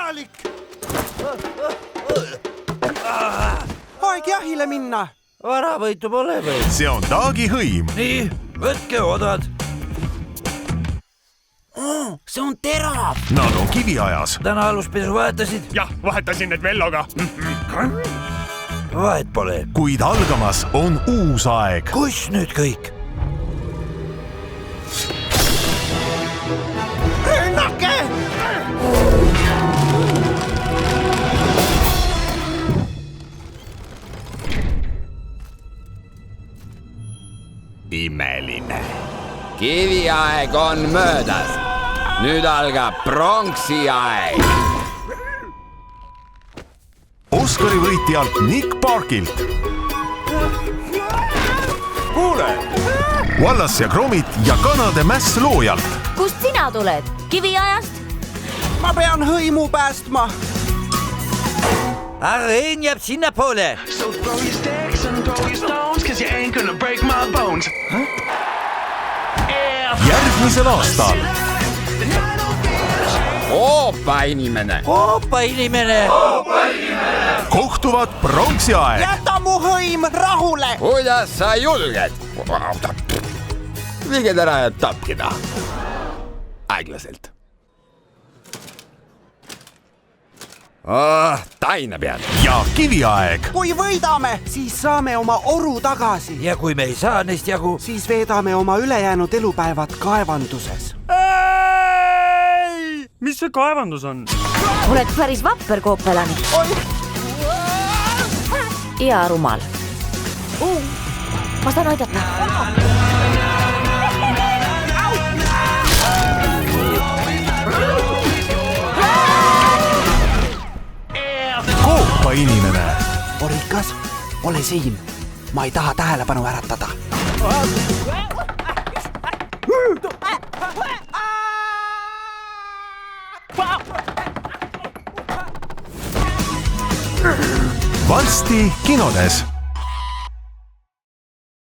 vajalik. Aeg jahile minna. Varavõitu pole või? See on Taagi hõim. Nii, võtke odad. See on terav. Nad on kiviajas. Täna aluspesu vahetasid? Jah, vahetasin need Velloga. Vahet pole. Kuid algamas on uus aeg. Kus nüüd kõik? Rünnake! Imeline. Kiviaeg on möödas. Nüüd algab pronksiaeg. Oscari võitjalt Nick Parkilt. Kuule! Wallace ja Gromit ja kanade mäss loojalt. Kust sina tuled? Kiviajast? Ma pean hõimu päästma. Areen jääb sinna poole. So throw your sticks and throw your stones, cause you ain't gonna break my bones. Järgmisel aastal. Oopa inimene. Oopa inimene. Kohtuvad pronksiaeg. Jäta mu hõim rahule. Kuidas sa julged? Viiged ära ja tapkida. Aeglaselt. Taina peal. Ja kiviaeg. Kui võidame, siis saame oma oru tagasi. Ja kui me ei saa neist jagu, Siis veedame oma ülejäänud elupäevad kaevanduses. Mis see kaevandus on? Oled päris vapper koopelani. Ja rumal. Ma saan aidata. Koopa inimene. Orikas, ole siin. Ma ei taha tähelepanu äratada. Varsti kinodes.